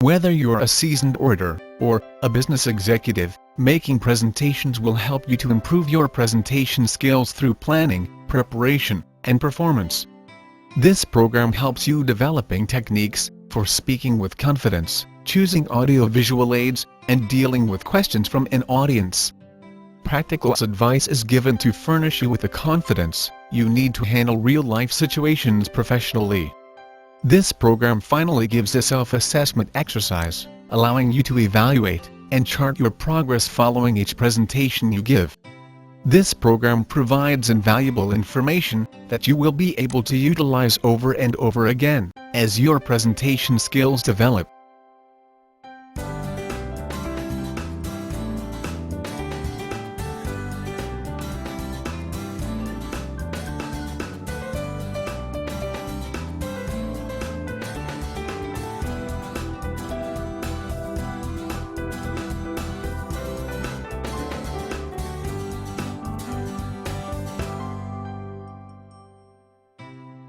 Whether you're a seasoned orator or a business executive, making presentations will help you to improve your presentation skills through planning, preparation, and performance. This program helps you developing techniques for speaking with confidence, choosing audio-visual aids, and dealing with questions from an audience. Practical advice is given to furnish you with the confidence you need to handle real-life situations professionally. This program finally gives a self-assessment exercise, allowing you to evaluate and chart your progress following each presentation you give. This program provides invaluable information that you will be able to utilize over and over again as your presentation skills develop.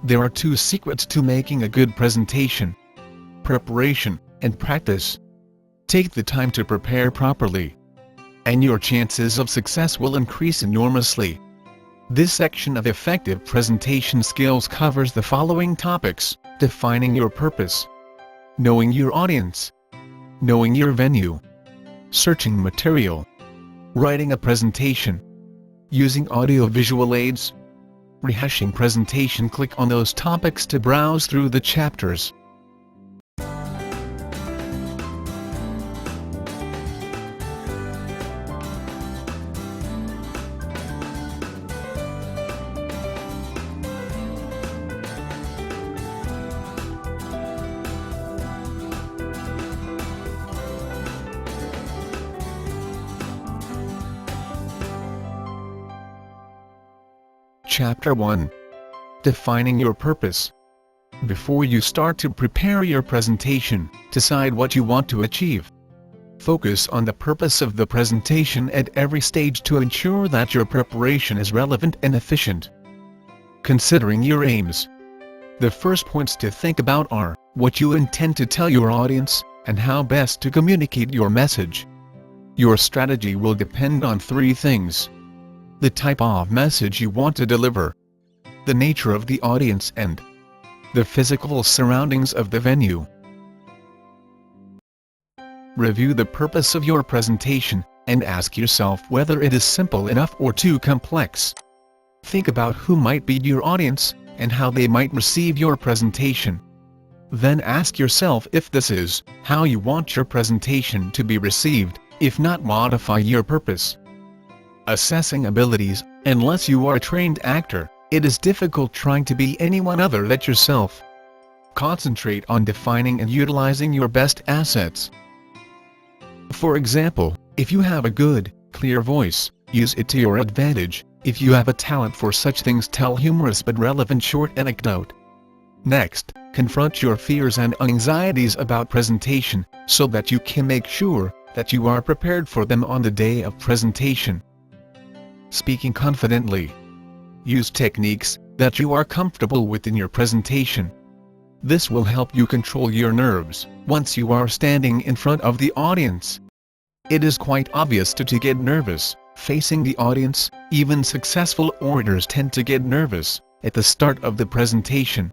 There are 2 secrets to making a good presentation: preparation and practice. Take the time to prepare properly, and your chances of success will increase enormously. This section of effective presentation skills covers the following topics: defining your purpose, knowing your audience, knowing your venue, searching material, writing a presentation, using audio-visual aids, rehashing presentation. Click on those topics to browse through the chapters. Chapter 1. Defining your purpose. Before you start to prepare your presentation, decide what you want to achieve. Focus on the purpose of the presentation at every stage to ensure that your preparation is relevant and efficient. Considering your aims. The first points to think about are what you intend to tell your audience and how best to communicate your message. Your strategy will depend on 3 things: the type of message you want to deliver, the nature of the audience, and the physical surroundings of the venue. Review the purpose of your presentation and ask yourself whether it is simple enough or too complex. Think about who might be your audience and how they might receive your presentation. Then ask yourself if this is how you want your presentation to be received. If not, modify your purpose. Assessing abilities. Unless you are a trained actor, it is difficult trying to be anyone other than yourself. Concentrate on defining and utilizing your best assets. For example, if you have a good, clear voice, use it to your advantage. If you have a talent for such things, tell humorous but relevant short anecdote. Next, confront your fears and anxieties about presentation, so that you can make sure that you are prepared for them on the day of presentation. Speaking confidently. Use techniques that you are comfortable with in your presentation. This will help you control your nerves once you are standing in front of the audience. It is quite obvious to get nervous facing the audience. Even successful orators tend to get nervous at the start of the presentation.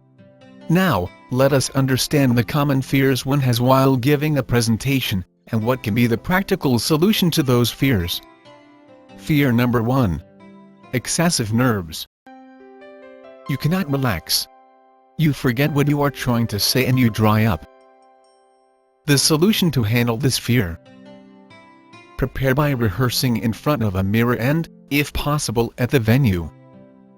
Now, let us understand the common fears one has while giving a presentation, and what can be the practical solution to those fears. Fear number 1. Excessive nerves. You cannot relax. You forget what you are trying to say and you dry up. The solution to handle this fear: prepare by rehearsing in front of a mirror and, if possible, at the venue.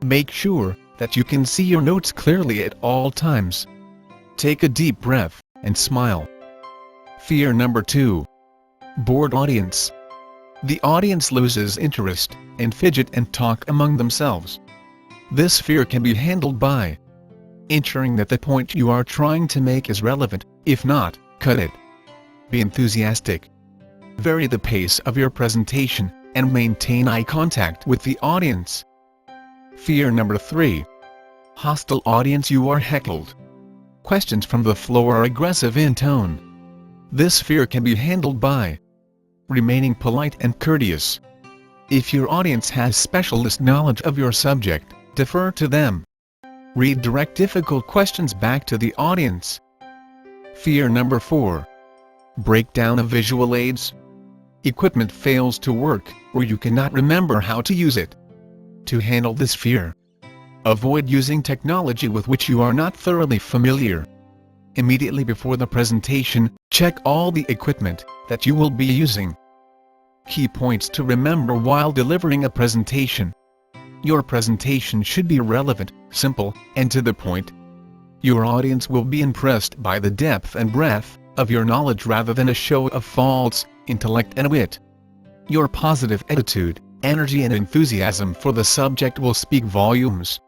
Make sure that you can see your notes clearly at all times. Take a deep breath and smile. Fear number 2. Bored audience. The audience loses interest and fidget and talk among themselves. This fear can be handled by ensuring that the point you are trying to make is relevant. If not, cut it. Be enthusiastic. Vary the pace of your presentation and maintain eye contact with the audience. Fear number 3. Hostile audience. You are heckled. Questions from the floor are aggressive in tone. This fear can be handled by remaining polite and courteous. If your audience has specialist knowledge of your subject, defer to them. Redirect difficult questions back to the audience. Fear number 4. Breakdown of visual aids. Equipment fails to work, or you cannot remember how to use it. To handle this fear, avoid using technology with which you are not thoroughly familiar. Immediately before the presentation, check all the equipment that you will be using. Key points to remember while delivering a presentation. Your presentation should be relevant, simple, and to the point. Your audience will be impressed by the depth and breadth of your knowledge rather than a show of faults, intellect and wit. Your positive attitude, energy and enthusiasm for the subject will speak volumes.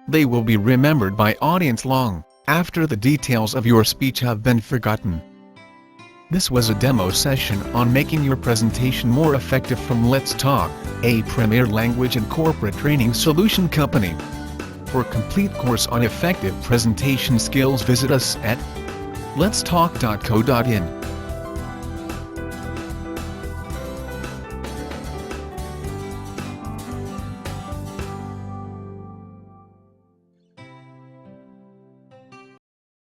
They will be remembered by audience long after the details of your speech have been forgotten. This was a demo session on making your presentation more effective from Let's Talk, a premier language and corporate training solution company. For a complete course on effective presentation skills, visit us at letstalk.co.in.